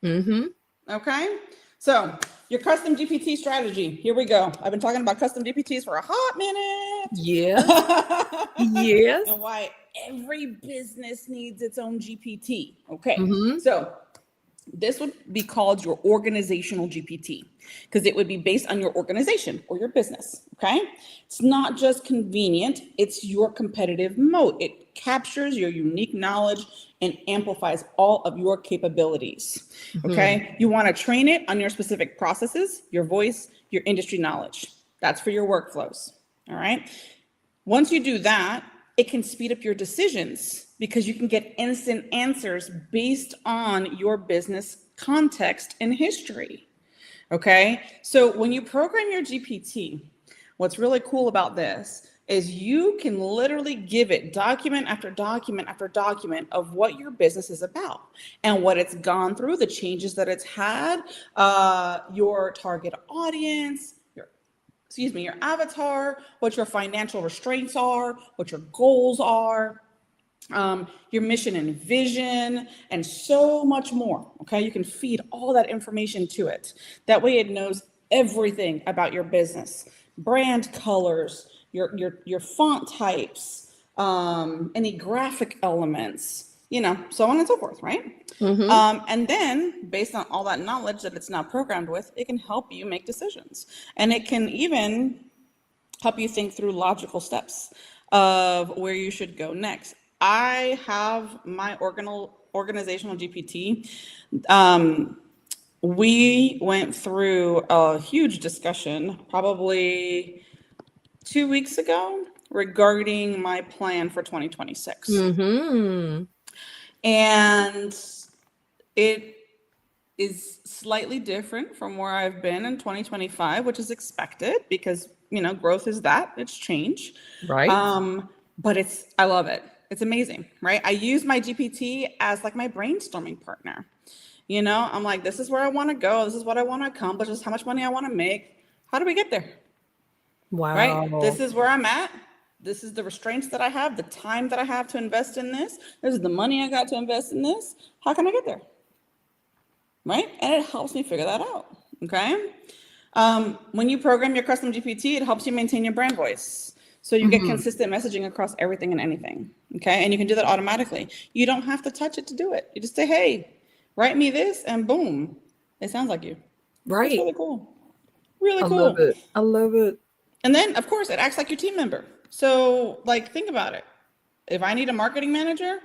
Mm-hmm. Okay. So your custom GPT strategy. Here we go. I've been talking about custom GPTs for a hot Yes. minute. Yes. And why every business needs its own GPT. Okay. Mm-hmm. So this would be called your organizational GPT because it would be based on your organization or your business. Okay. It's not just convenient, it's your competitive moat. It captures your unique knowledge and amplifies all of your capabilities. Mm-hmm. Okay. You want to train it on your specific processes, your voice, your industry knowledge. That's for your workflows. All right. Once you do that, it can speed up your decisions because you can get instant answers based on your business context and history. Okay. So when you program your GPT, what's really cool about this is you can literally give it document after document after document of what your business is about and what it's gone through, the changes that it's had, your target audience, your avatar, what your financial restraints are, what your goals are, your mission and vision, and so much more. Okay, you can feed all that information to it. That way, it knows everything about your business, brand colors, your font types, any graphic elements, so on and so forth, right? Mm-hmm. And then, based on all that knowledge that it's now programmed with, it can help you make decisions, and it can even help you think through logical steps of where you should go next. I have my organizational GPT. We went through a huge discussion probably 2 weeks ago regarding my plan for 2026. Mm-hmm. And it is slightly different from where I've been in 2025, which is expected because, growth is that, it's change. Right. But I love it. It's amazing, right? I use my GPT as like my brainstorming partner. I'm like, this is where I want to go. This is what I want to accomplish. This is how much money I want to make. How do we get there? Right? This Wow. is where I'm at. This is the restraints that I have, the time that I have to invest in this. This is the money I got to invest in this. How can I get there? Right? And it helps me figure that out. Okay. When you program your custom GPT, it helps you maintain your brand voice. So you get Mm-hmm. consistent messaging across everything and anything. Okay. And you can do that automatically. You don't have to touch it to do it. You just say, hey, write me this, and boom, it sounds like you. It's Right. really cool. Really I love cool. it. I love it. And then, of course, it acts like your team member. So, like, think about it. If I need a marketing manager,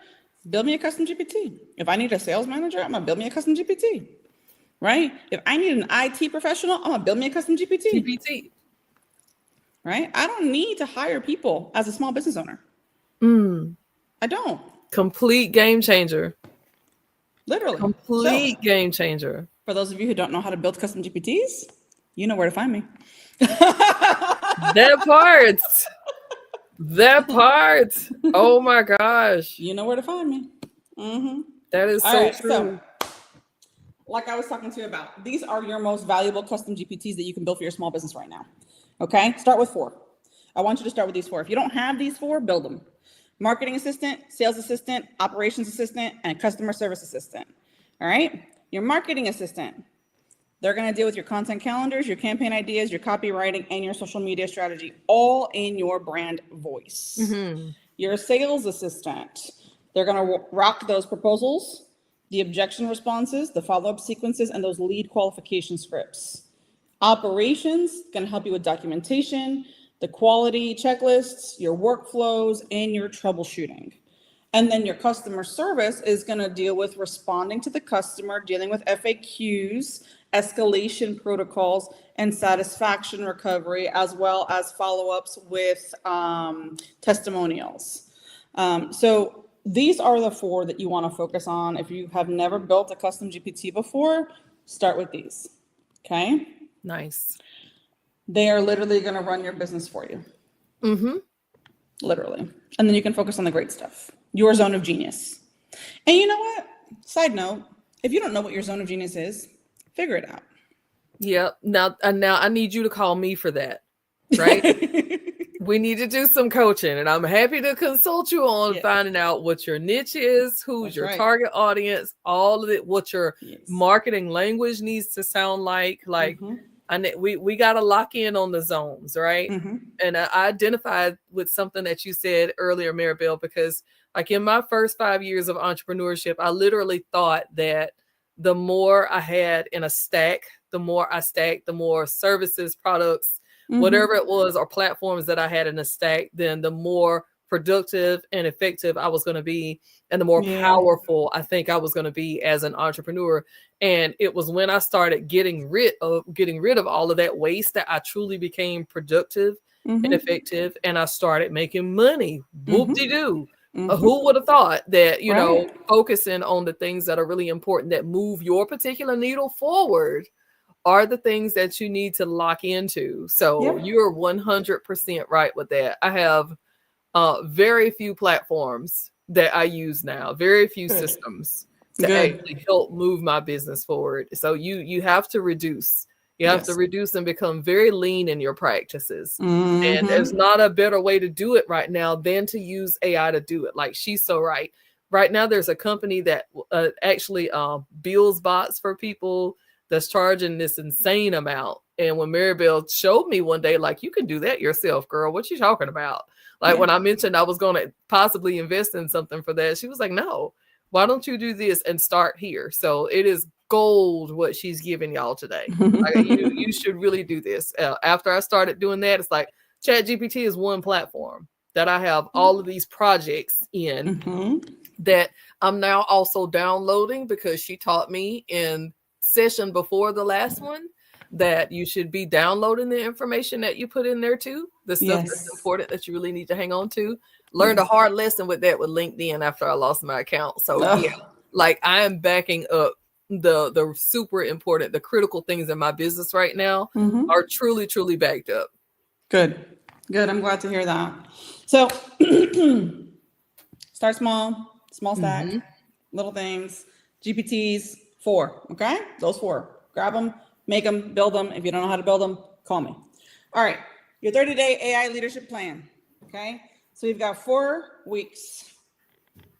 build me a custom GPT. If I need a sales manager, I'm going to build me a custom GPT. Right? If I need an IT professional, I'm going to build me a custom GPT. GPT. Right? I don't need to hire people as a small business owner. Mm. I don't. Complete game changer. Literally. So, Complete game changer. for those of you who don't know how to build custom GPTs, you know where to find me. That part. That part. Oh my gosh. You know where to find me. Mm-hmm. That is All so right, true. so like I was talking to you about, these are your most valuable custom GPTs that you can build for your small business right now. Okay, start with 4. I want you to start with these 4. If you don't have these 4, build them. Marketing assistant, sales assistant, operations assistant, and customer service assistant. All right, your marketing assistant, they're going to deal with your content calendars, your campaign ideas, your copywriting, and your social media strategy, all in your brand voice. Mm-hmm. Your sales assistant, they're going to rock those proposals, the objection responses, the follow-up sequences, and those lead qualification scripts. Operations going to help you with documentation, the quality checklists, your workflows, and your troubleshooting. And then your customer service is going to deal with responding to the customer, dealing with FAQs, escalation protocols, and satisfaction recovery, as well as follow-ups with testimonials. So these are the 4 that you want to focus on. If you have never built a custom GPT before, start with these. Okay? Nice. They are literally going to run your business for you. Mm-hmm. Literally. And then you can focus on the great stuff. Your zone of genius. And you know what? Side note, if you don't know what your zone of genius is, figure it out. Yep. Now I need you to call me for that. Right? We need to do some coaching, and I'm happy to consult you on finding out what your niche is, who's your target audience, all of it, what your marketing language needs to sound like. We got to lock in on the zones, right? Mm-hmm. And I identified with something that you said earlier, Maribel, because like in my first 5 years of entrepreneurship, I literally thought that the more I had in a stack, the more I stacked, the more services, products, whatever it was, or platforms that I had in a stack, then the more productive and effective I was going to be, and the more powerful I think I was going to be as an entrepreneur. And it was when I started getting rid of all of that waste that I truly became productive and effective, and I started making money. Whoop-de-doo. Who would have thought that, you know, focusing on the things that are really important that move your particular needle forward are the things that you need to lock into. So you're 100% right with that. I have very few platforms that I use now, very few systems to actually help move my business forward. So you have to reduce. You have to reduce and become very lean in your practices. And there's not a better way to do it right now than to use AI to do it. Like, she's so right. Right now, there's a company that actually builds bots for people that's charging this insane amount. And when Maribel showed me one day, like, you can do that yourself, girl. What you talking about? Like, when I mentioned I was going to possibly invest in something for that, she was like, no, why don't you do this and start here? So it is gold what she's giving y'all today. Like, you should really do this. After I started doing that, it's like ChatGPT is one platform that I have all of these projects in that I'm now also downloading, because she taught me in session before the last one that you should be downloading the information that you put in there too, the stuff that's important that you really need to hang on to. Learned a hard lesson with that with LinkedIn after I lost my account. So like, I am backing up the super important, the critical things in my business right now are truly backed up. Good. I'm glad to hear that. So start small stack, little things, GPTs, 4. Okay. Those 4, grab them, make them, build them. If you don't know how to build them, call me. All right. Your 30-day AI leadership plan. Okay. So we've got 4 weeks.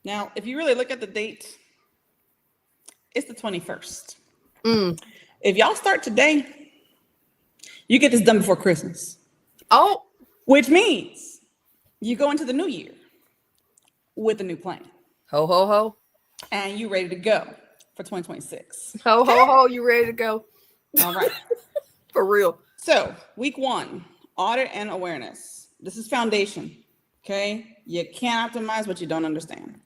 Now, if you really look at the date, it's the 21st. If y'all start today, you get this done before Christmas. Oh, which means you go into the new year with a new plan. Ho, ho, ho. And you ready to go for 2026. Ho, ho, ho. You ready to go? All right. For real. So week 1, audit and awareness. This is foundation. Okay. You can't optimize what you don't understand.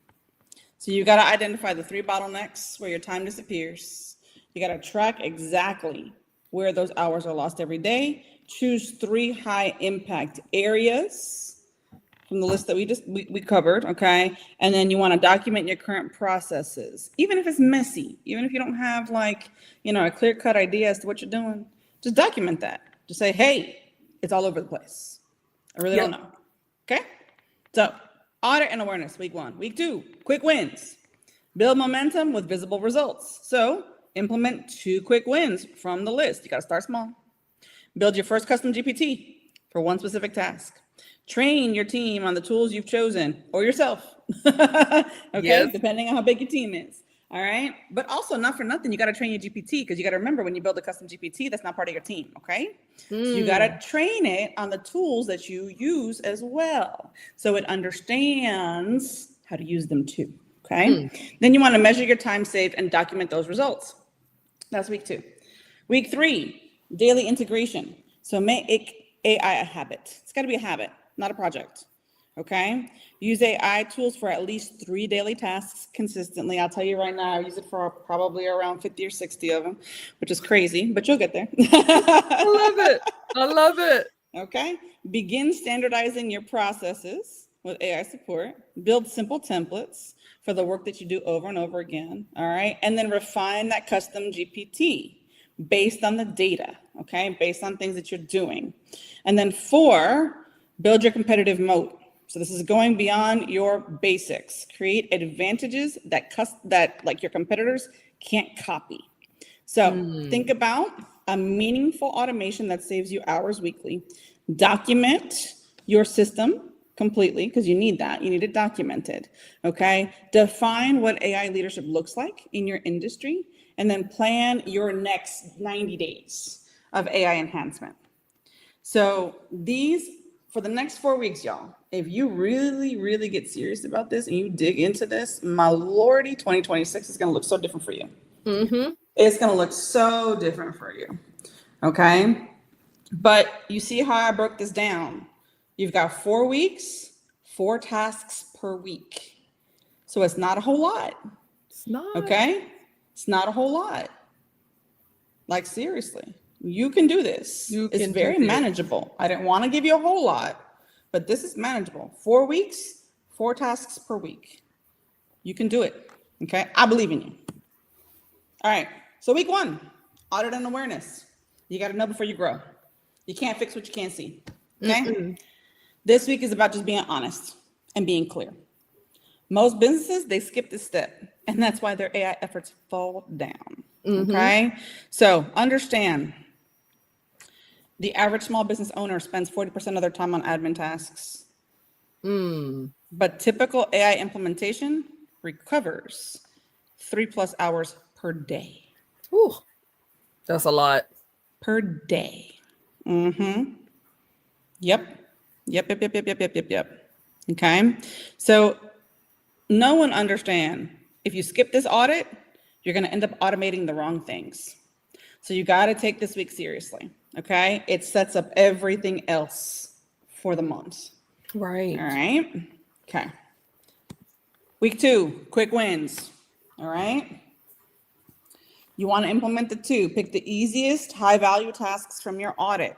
So you got to identify the 3 bottlenecks where your time disappears. You got to track exactly where those hours are lost every day. Choose 3 high impact areas from the list that we covered. Okay. And then you want to document your current processes, even if it's messy, even if you don't have, like, you know, a clear cut idea as to what you're doing. Just document that. Just say, hey, it's all over the place. I really don't know. Okay? So, audit and awareness, week 1. Week 2, quick wins. Build momentum with visible results. So, implement 2 quick wins from the list. You got to start small. Build your first custom GPT for one specific task. Train your team on the tools you've chosen or yourself. Okay, depending on how big your team is. All right. But also, not for nothing, you got to train your GPT, because you got to remember, when you build a custom GPT, that's not part of your team. Okay. So you got to train it on the tools that you use as well, so it understands how to use them too. Okay. Then you want to measure your time saved and document those results. That's week 2. Week 3, daily integration. So make AI a habit. It's got to be a habit, not a project. Okay. Use AI tools for at least 3 daily tasks consistently. I'll tell you right now, I use it for probably around 50 or 60 of them, which is crazy, but you'll get there. I love it. I love it. Okay. Begin standardizing your processes with AI support. Build simple templates for the work that you do over and over again. All right. And then refine that custom GPT based on the data. Okay. Based on things that you're doing. And then 4, build your competitive moat. So this is going beyond your basics. Create advantages that like your competitors can't copy. So think about a meaningful automation that saves you hours weekly. Document your system completely, because you need that. You need it documented. Okay. Define what AI leadership looks like in your industry, and then plan your next 90 days of AI enhancement. So for the next 4 weeks, y'all, if you really, really get serious about this and you dig into this, my lordy, 2026 is going to look so different for you. It's going to look so different for you. Okay. But you see how I broke this down? You've got 4 weeks, 4 tasks per week. So it's not a whole lot. It's not. Okay. It's not a whole lot. Like, seriously, you can do this. It's very manageable. I didn't want to give you a whole lot, but this is manageable. 4 weeks, 4 tasks per week. You can do it. Okay. I believe in you. All right. So week 1, audit and awareness. You got to know before you grow. You can't fix what you can't see. Okay. This week is about just being honest and being clear. Most businesses, they skip this step, and that's why their AI efforts fall down. Okay. So understand, the average small business owner spends 40% of their time on admin tasks. But typical AI implementation recovers 3+ hours per day. Ooh, that's a lot. Per day. Yep. Okay. So know and understand, if you skip this audit, you're going to end up automating the wrong things. So you got to take this week seriously. Okay. It sets up everything else for the month. Right. All right. Okay. Week 2, quick wins. All right. You want to implement the 2. Pick the easiest high value tasks from your audit.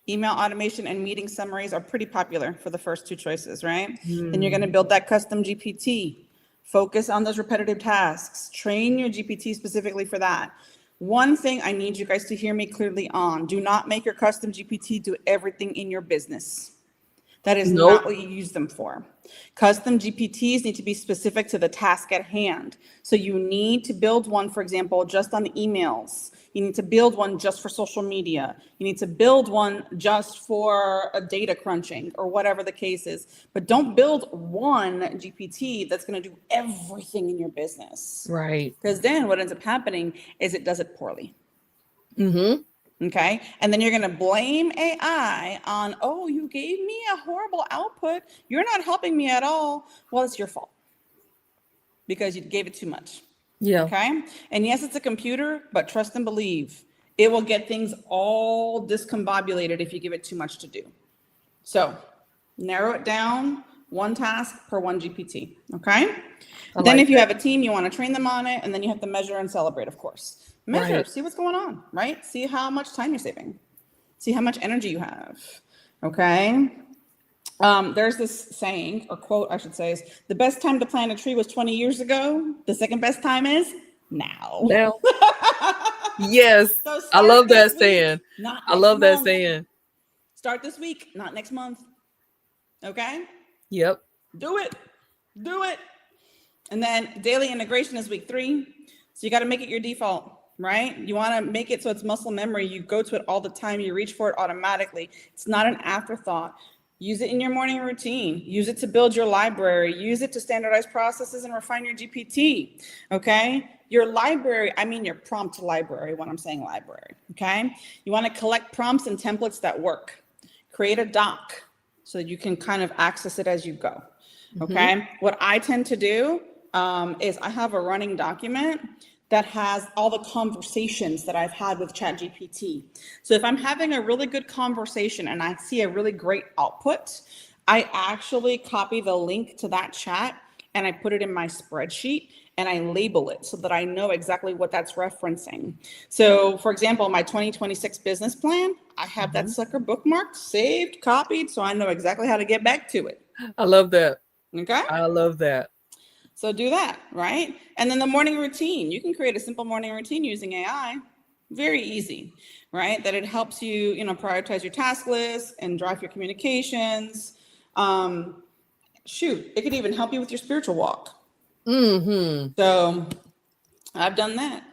Email automation and meeting summaries are pretty popular for the first 2 choices, right? Then you're going to build that custom GPT. Focus on those repetitive tasks. Train your GPT specifically for that. One thing I need you guys to hear me clearly on: do not make your custom GPT do everything in your business. That is not what you use them for. Custom GPTs need to be specific to the task at hand. So you need to build one, for example, just on emails. You need to build one just for social media. You need to build one just for a data crunching or whatever the case is. But don't build one GPT that's going to do everything in your business. Right. Because then what ends up happening is it does it poorly. Okay. And then you're going to blame AI on, oh, you gave me a horrible output. You're not helping me at all. Well, it's your fault because you gave it too much. Yeah. Okay. And yes, it's a computer, but trust and believe, it will get things all discombobulated if you give it too much to do. So narrow it down, 1 task per 1 GPT. Okay. Then if you have a team, you want to train them on it, and then you have to measure and celebrate, of course. Measure, see what's going on, right? See how much time you're saving. See how much energy you have. Okay. There's this saying, or quote, I should say, is the best time to plant a tree was 20 years ago. The second best time is now. Now, yes, So I start love that this week, saying. not I next love that month. saying. Start this week, not next month. Okay? Yep. Do it. Do it. And then daily integration is week 3. So you got to make it your default, right? You want to make it so it's muscle memory. You go to it all the time. You reach for it automatically. It's not an afterthought. Use it in your morning routine. Use it to build your library. Use it to standardize processes and refine your GPT. Okay? Your library, I mean your prompt library when I'm saying library. Okay? You want to collect prompts and templates that work. Create a doc so that you can kind of access it as you go. Okay? What I tend to do is I have a running document that has all the conversations that I've had with ChatGPT. So if I'm having a really good conversation and I see a really great output, I actually copy the link to that chat and I put it in my spreadsheet and I label it so that I know exactly what that's referencing. So for example, my 2026 business plan, I have that sucker bookmarked, saved, copied, so I know exactly how to get back to it. I love that. Okay? I love that. So do that, right? And then the morning routine, you can create a simple morning routine using AI. Very easy, right? That it helps you, prioritize your task list and drive your communications. Shoot, it could even help you with your spiritual walk. So I've done that.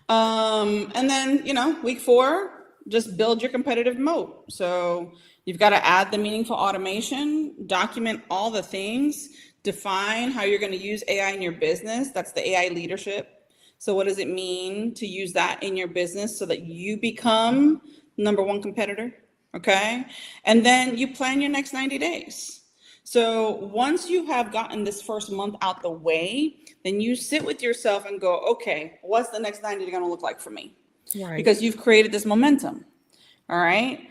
And then, week 4, just build your competitive moat. So you've got to add the meaningful automation, document all the things, define how you're going to use AI in your business. That's the AI leadership. So what does it mean to use that in your business so that you become number 1 competitor? Okay. And then you plan your next 90 days. So once you have gotten this first month out the way, then you sit with yourself and go, okay, what's the next 90 going to look like for me? Right. Because you've created this momentum. All right.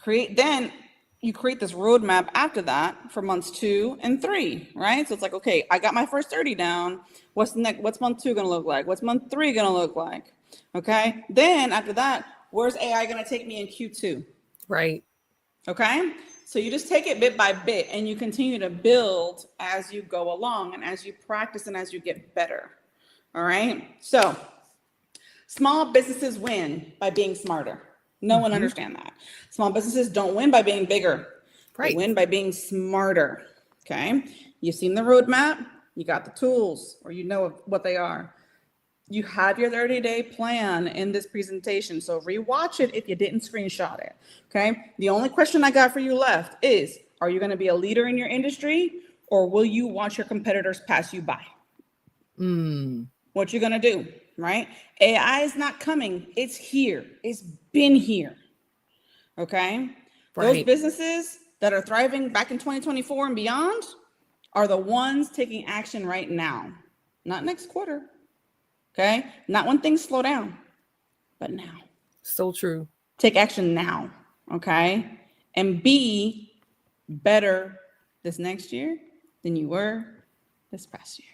Then you create this roadmap after that for months 2 and 3, right? So it's like, okay, I got my first 30 down. What's month 2 going to look like? What's month 3 going to look like? Okay. Then after that, where's AI going to take me in Q2? Right. Okay. So you just take it bit by bit and you continue to build as you go along and as you practice and as you get better. All right. So small businesses win by being smarter. No one understand that. Small businesses don't win by being bigger. They Right. win by being smarter. Okay. You've seen the roadmap, you got the tools, or you know what they are. You have your 30-day plan in this presentation. So rewatch it if you didn't screenshot it. Okay. The only question I got for you left is, are you going to be a leader in your industry or will you watch your competitors pass you by? What you going to do, right? AI is not coming. It's here. It's been here. Okay. Those Right. businesses that are thriving back in 2024 and beyond are the ones taking action right now, not next quarter. Okay. Not when things slow down, but now. So true. Take action now. Okay. And be better this next year than you were this past year.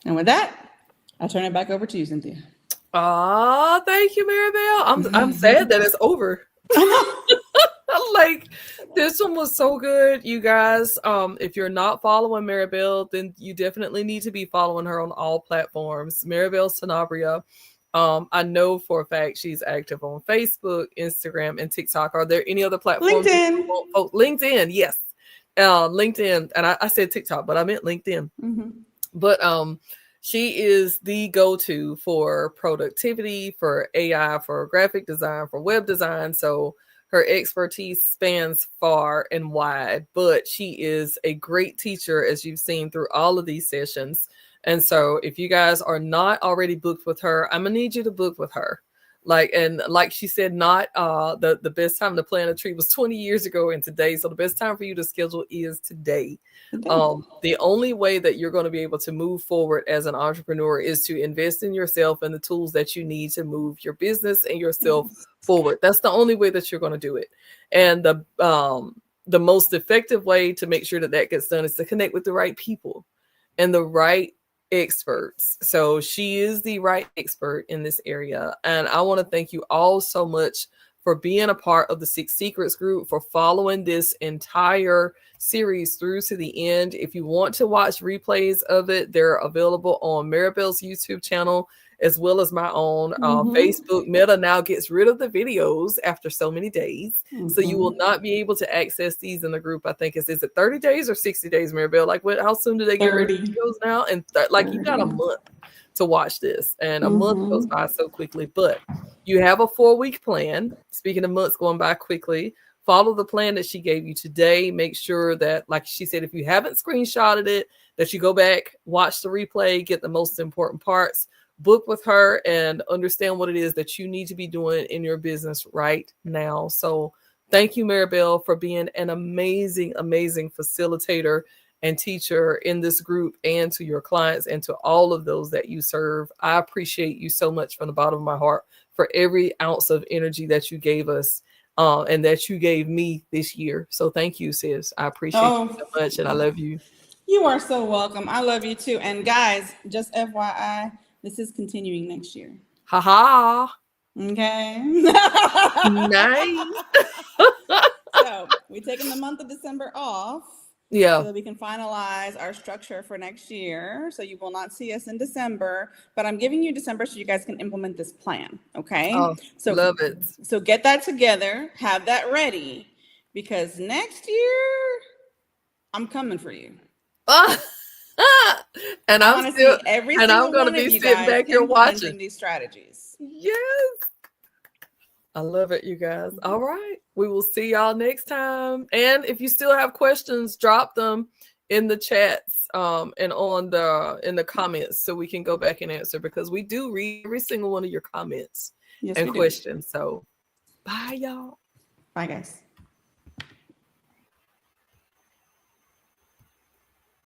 And with that, I'll turn it back over to you, Cynthia. Ah, thank you, Maribel. I'm sad that it's over. Like, this one was so good, you guys. If you're not following Maribel, then you definitely need to be following her on all platforms. Maribel Sanabria. I know for a fact she's active on Facebook, Instagram, and TikTok. Are there any other platforms? LinkedIn. Oh, LinkedIn, yes. LinkedIn, and I said TikTok, but I meant LinkedIn. But she is the go-to for productivity, for AI, for graphic design, for web design. So her expertise spans far and wide, but she is a great teacher, as you've seen through all of these sessions. And so if you guys are not already booked with her, I'm gonna need you to book with her. Like she said, not the best time to plant a tree was 20 years ago and today. So the best time for you to schedule is today. The only way that you're going to be able to move forward as an entrepreneur is to invest in yourself and the tools that you need to move your business and yourself forward. That's the only way that you're going to do it. And the most effective way to make sure that that gets done is to connect with the right people and the right experts. So she is the right expert in this area. And I want to thank you all so much for being a part of the Six Secrets group, for following this entire series through to the end. If you want to watch replays of it, they're available on Maribel's YouTube channel as well as my own. Facebook Meta now gets rid of the videos after so many days. So you will not be able to access these in the group. I think is it 30 days or 60 days, Maribel? Like how soon do they get rid of videos now? And like you got a month to watch this, and a month goes by so quickly. But you have a 4-week plan. Speaking of months going by quickly, follow the plan that she gave you today. Make sure that, like she said, if you haven't screenshotted it, that you go back, watch the replay, get the most important parts, book with her, and understand what it is that you need to be doing in your business right now. So thank you, Maribel, for being an amazing, amazing facilitator and teacher in this group, and to your clients and to all of those that you serve. I appreciate you so much from the bottom of my heart for every ounce of energy that you gave us and that you gave me this year. So thank you, sis. I appreciate you so much, and I love you. You are so welcome. I love you too. And guys, just FYI, this is continuing next year. Ha. Okay. Nice. So we're taking the month of December off. Yeah. So that we can finalize our structure for next year. So you will not see us in December, but I'm giving you December so you guys can implement this plan. Okay. Oh, so love it. So get that together, have that ready, because next year I'm coming for you. And I'm still, and I'm going to be sitting back here watching these strategies. Yes. I love it, you guys. All right. We will see y'all next time. And if you still have questions, drop them in the chats and in the comments so we can go back and answer, because we do read every single one of your comments and questions. So bye, y'all. Bye, guys.